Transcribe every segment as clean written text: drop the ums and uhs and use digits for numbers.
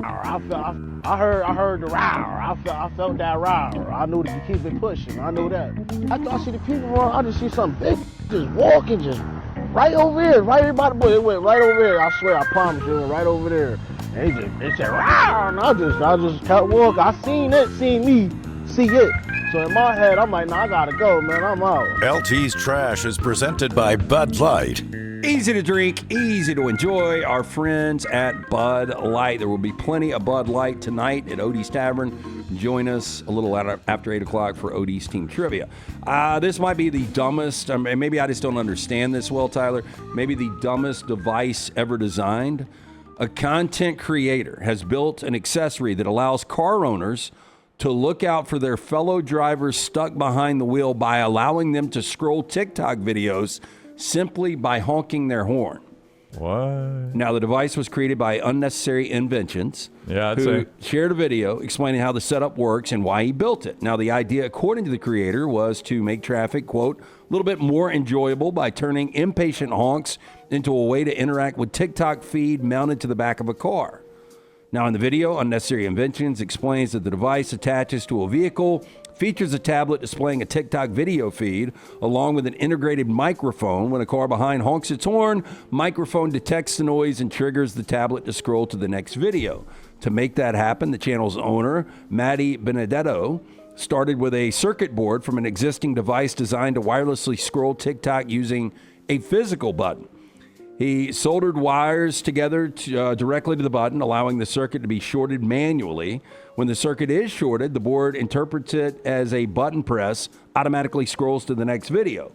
I heard the row. I felt that row. I knew to keep it pushing. I knew that. After I see the people run, I just see some big just walking, just right over here, right by the bush. It went right over here. I swear, I promise you, it went right over there. And it said row, and I just kept walking. I seen me see it. So in my head, I'm like, nah, I gotta go, man. I'm out. LT's Trash is presented by Bud Light. Easy to drink, easy to enjoy. Our friends at Bud Light. There will be plenty of Bud Light tonight at Odie's Tavern. Join us a little after 8 o'clock for Odie's Team Trivia. This might be the dumbest, maybe I just don't understand this well, Tyler. Maybe the dumbest device ever designed. A content creator has built an accessory that allows car owners to look out for their fellow drivers stuck behind the wheel by allowing them to scroll TikTok videos simply by honking their horn. What? Now, the device was created by Unnecessary Inventions, I'd who say. shared a video explaining how the setup works and why he built it. Now, the idea, according to the creator, was to make traffic, quote, a little bit more enjoyable by turning impatient honks into a way to interact with TikTok feed mounted to the back of a car. Now, in the video, Unnecessary Inventions explains that the device attaches to a vehicle, features a tablet displaying a TikTok video feed, along with an integrated microphone. When a car behind honks its horn, microphone detects the noise and triggers the tablet to scroll to the next video. To make that happen, the channel's owner, Maddie Benedetto, started with a circuit board from an existing device designed to wirelessly scroll TikTok using a physical button. He soldered wires together directly to the button, allowing the circuit to be shorted manually. When the circuit is shorted, the board interprets it as a button press, automatically scrolls to the next video.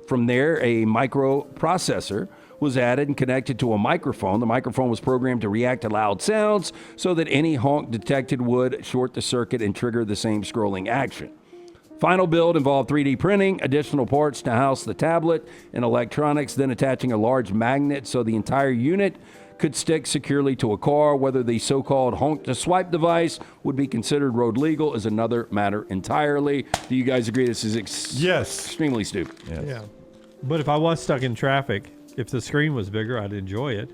From there, a microprocessor was added and connected to a microphone. The microphone was programmed to react to loud sounds so that any honk detected would short the circuit and trigger the same scrolling action. Final build involved 3D printing, additional parts to house the tablet and electronics, then attaching a large magnet so the entire unit could stick securely to a car. Whether the so-called honk-to-swipe device would be considered road legal is another matter entirely. Do you guys agree this is extremely stupid? Yes. Yeah. But if I was stuck in traffic, if the screen was bigger, I'd enjoy it.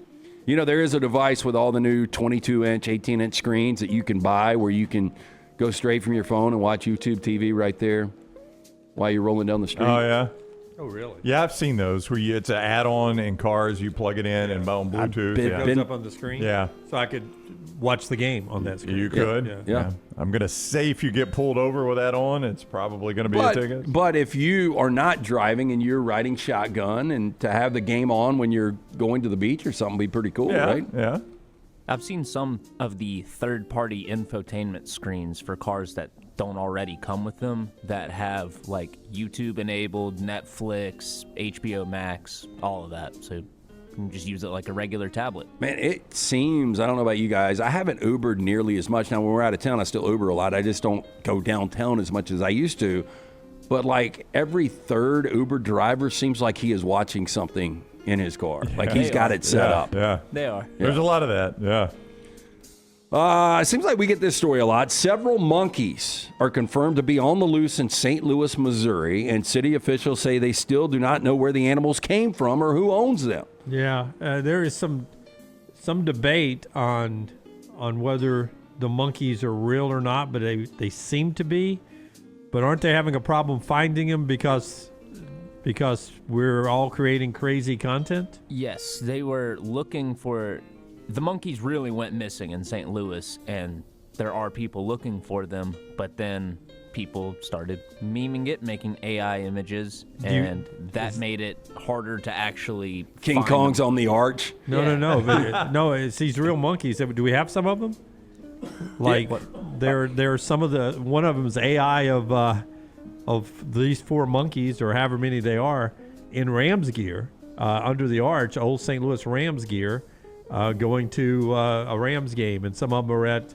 You know, there is a device with all the new 22-inch, 18-inch screens that you can buy where you can go straight from your phone and watch YouTube TV right there while you're rolling down the street. Oh, yeah? Oh, really? Yeah, I've seen those where it's an add-on in cars. You plug it in and on Bluetooth. It Yeah. goes up on the screen? Yeah. So I could watch the game on that screen. You could. Yeah. I'm going to say if you get pulled over with that on, it's probably going to be a ticket. But if you are not driving and you're riding shotgun, and to have the game on when you're going to the beach or something would be pretty cool, right? Yeah. I've seen some of the third-party infotainment screens for cars that don't already come with them that have like YouTube enabled, Netflix, HBO Max, all of that. So you can just use it like a regular tablet. Man, it seems, I don't know about you guys, I haven't Ubered nearly as much. Now, when we're out of town, I still Uber a lot. I just don't go downtown as much as I used to. But like every third Uber driver seems like he is watching something in his car. Like he's got it set up. Yeah. They are. There's a lot of that. Yeah. It seems like we get this story a lot. Several monkeys are confirmed to be on the loose in St. Louis, Missouri, and city officials say they still do not know where the animals came from or who owns them. Yeah, there is some debate on whether the monkeys are real or not, but they seem to be. But aren't they having a problem finding them because we're all creating crazy content? Yes, they were looking for... The monkeys really went missing in St. Louis, and there are people looking for them, but then people started memeing it, making AI images, and that made it harder to actually King find Kong's them. on the arch. No, it's these real monkeys. Do we have some of them? Like there are some of the one of them is AI of these four monkeys or however many they are in Rams gear under the arch, old St. Louis Rams gear, going to a Rams game, and some of them are at,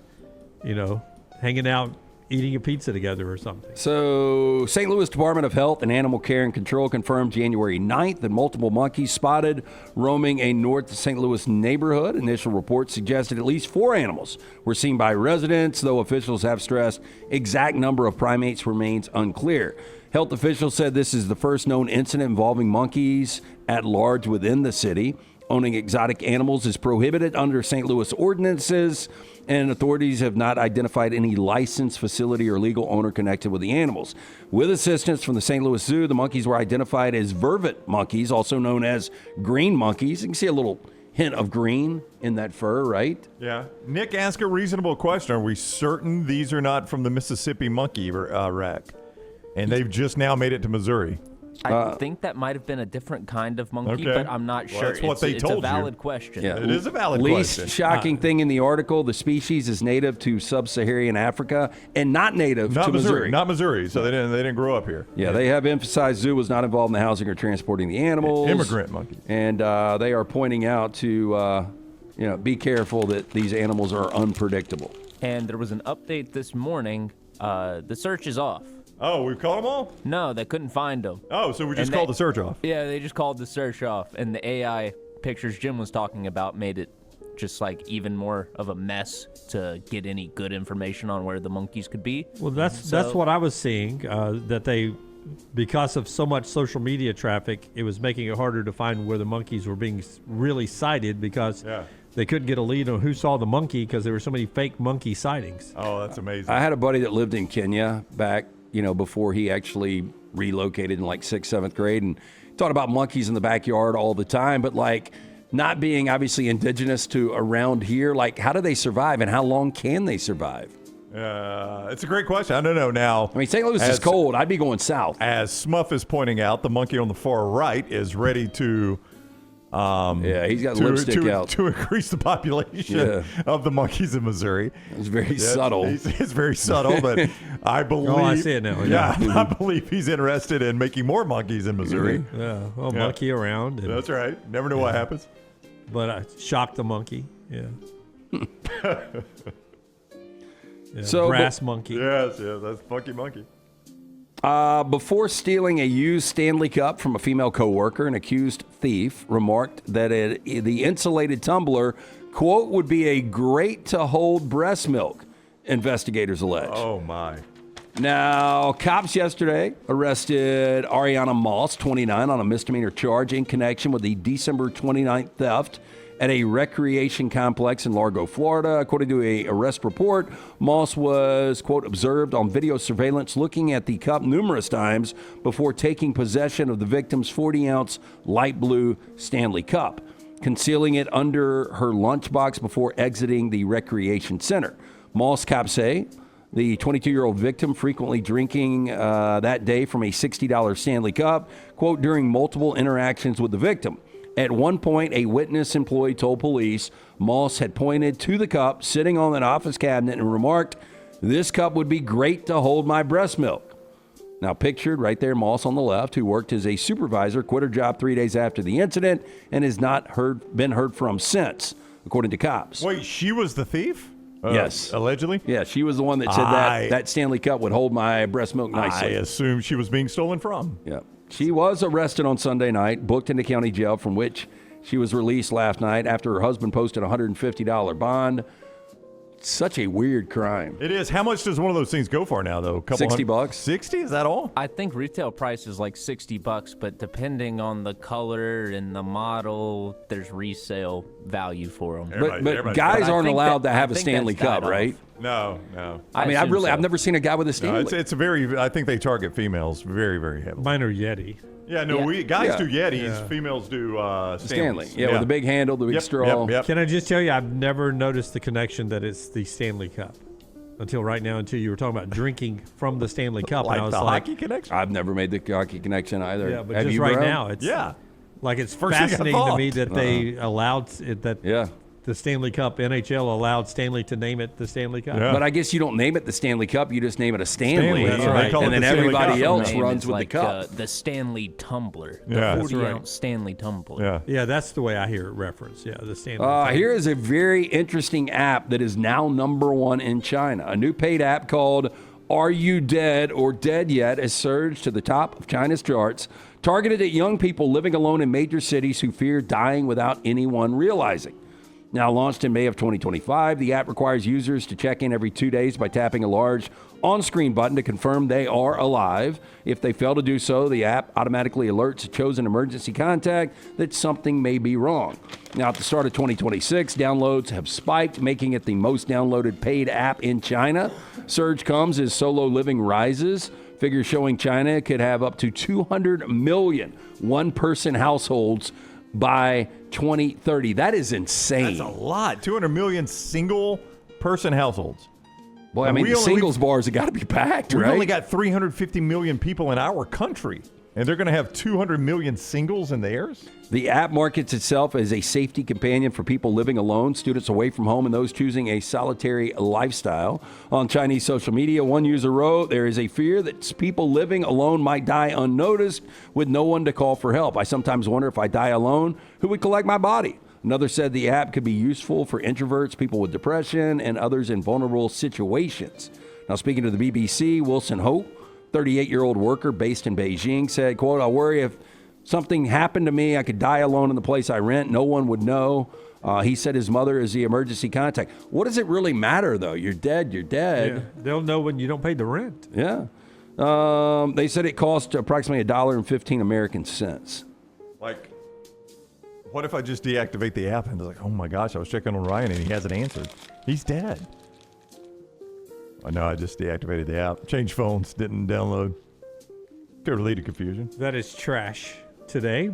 hanging out, eating a pizza together or something. So, St. Louis Department of Health and Animal Care and Control confirmed January 9th that multiple monkeys spotted roaming a North St. Louis neighborhood. Initial reports suggested at least 4 animals were seen by residents, though officials have stressed exact number of primates remains unclear. Health officials said this is the first known incident involving monkeys at large within the city. Owning exotic animals is prohibited under St. Louis ordinances, and authorities have not identified any licensed facility or legal owner connected with the animals. With assistance from the St. Louis Zoo, the monkeys were identified as vervet monkeys, also known as green monkeys. You can see a little hint of green in that fur, right? Yeah. Nick asked a reasonable question. Are we certain these are not from the Mississippi monkey wreck? And they've just now made it to Missouri. I think that might have been a different kind of monkey, Okay. but I'm not Well, sure. that's what they it's told a you. valid question. Yeah. It is a valid Least question. shocking thing in the article, the species is native to sub-Saharan Africa and not native Not to Missouri. Not Missouri. So they didn't grow up here. Yeah, they have emphasized zoo was not involved in the housing or transporting the animals. Immigrant monkeys. And they are pointing out to, be careful that these animals are unpredictable. And there was an update this morning. The search is off. Oh, we've caught them all? No, they couldn't find them. Oh, so we just And called they- the search off. Yeah, they just called the search off, and the AI pictures Jim was talking about made it just like even more of a mess to get any good information on where the monkeys could be. Well, that's what I was seeing. That they, because of so much social media traffic, it was making it harder to find where the monkeys were being really sighted because they couldn't get a lead on who saw the monkey because there were so many fake monkey sightings. Oh, that's amazing. I had a buddy that lived in Kenya back, before he actually relocated in like 6th, 7th grade, and thought about monkeys in the backyard all the time, but like not being obviously indigenous to around here, like how do they survive and how long can they survive? It's a great question. I don't know now. I mean, St. Louis is cold. I'd be going south. As Smuff is pointing out, the monkey on the far right is ready to he's got lipstick out. to increase the population of the monkeys in Missouri. It's very subtle. It's very subtle, but I believe. Oh, I see it now. Yeah, I believe he's interested in making more monkeys in Missouri. Yeah, well, monkey around. And, That's right. Never know what happens. but I shocked the monkey. Yeah. So, brass monkey. Yes, that's Funky Monkey. Before stealing a used Stanley Cup from a female coworker, an accused thief remarked that the insulated tumbler, quote, would be a great to hold breast milk, investigators allege. Oh, my. Now, cops yesterday arrested Ariana Moss, 29, on a misdemeanor charge in connection with the December 29th theft at a recreation complex in Largo, Florida. According to a arrest report, Moss was, quote, observed on video surveillance looking at the cup numerous times before taking possession of the victim's 40-ounce light blue Stanley Cup, concealing it under her lunchbox before exiting the recreation center. Moss, cops say, the 22-year-old victim frequently drinking that day from a $60 Stanley Cup, quote, during multiple interactions with the victim. At one point, a witness employee told police Moss had pointed to the cup sitting on an office cabinet and remarked, "This cup would be great to hold my breast milk." Now, pictured right there, Moss on the left, who worked as a supervisor, quit her job 3 days after the incident and has not been heard from since, according to cops. Wait, she was the thief? Yes. Allegedly? Yeah, she was the one that said that Stanley Cup would hold my breast milk nicely. I assume she was being stolen from. Yeah. She was arrested on Sunday night, booked into county jail, from which she was released last night after her husband posted a $150 bond. Such a weird crime. It is. How much does one of those things go for now, though? $60. 60? Is that all? I think retail price is like $60, but depending on the color and the model, there's resale value for them. But guys aren't allowed to have a think Stanley that's Cup, died right? off. No. I mean, assume so. I've never seen a guy with a No, Stanley. it's a very. I think they target females very, very heavily. Mine are Yeti. Yeah, no, Yeah. guys Yeah. do Yetis, Yeah. females do Stanley. Stanleys. Yeah, with the big handle, the big Yep, straw. Yep. Can I just tell you, I've never noticed the connection that it's the Stanley Cup until right now, until you were talking about drinking from the Stanley Cup. Like and I was the like, hockey connection? I've never made the hockey connection either. yeah, but Have just you, right bro? now, it's Yeah. like it's First thing I fascinating to me thought. that they allowed it, that Yeah. the Stanley Cup, NHL allowed Stanley to name it the Stanley Cup. Yeah. But I guess you don't name it the Stanley Cup. You just name it a Stanley. Stanley, that's right. They call And it then the Stanley everybody Cup. else Name runs is with like, the cup. the Stanley tumbler, the Yeah. 40 That's right. ounce Stanley tumbler. Yeah. Yeah, that's the way I hear it referenced. Yeah, the Stanley Cup. Here is a very interesting app that is now #1 in China. A new paid app called Are You Dead or Dead Yet has surged to the top of China's charts, targeted at young people living alone in major cities who fear dying without anyone realizing. Now launched in May of 2025, the app requires users to check in every 2 days by tapping a large on-screen button to confirm they are alive. If they fail to do so, the app automatically alerts a chosen emergency contact that something may be wrong. Now, at the start of 2026, downloads have spiked, making it the most downloaded paid app in China. Surge comes as solo living rises. Figures showing China could have up to 200 million one-person households by 2030. That is insane. That's a lot. 200 million single-person households. Boy, I mean, the singles bars have got to be packed, right? We've only got 350 million people in our country, and they're going to have 200 million singles in theirs? The app markets itself as a safety companion for people living alone, students away from home, and those choosing a solitary lifestyle. On Chinese social media, one user wrote, "There is a fear that people living alone might die unnoticed with no one to call for help. I sometimes wonder if I die alone, who would collect my body?" Another said the app could be useful for introverts, people with depression, and others in vulnerable situations. Now, speaking to the BBC, Wilson Ho, 38-year-old worker based in Beijing, said, quote, "I worry if something happened to me, I could die alone in the place I rent. No one would know." He said his mother is the emergency contact. What does it really matter, though? You're dead, you're dead. Yeah, they'll know when you don't pay the rent. Yeah. They said it cost approximately $1.15 American cents. Like, what if I just deactivate the app and it's like, oh my gosh, I was checking on Ryan and he hasn't answered. He's dead. I know, I just deactivated the app. Changed phones, didn't download. Could lead to confusion. That is trash today.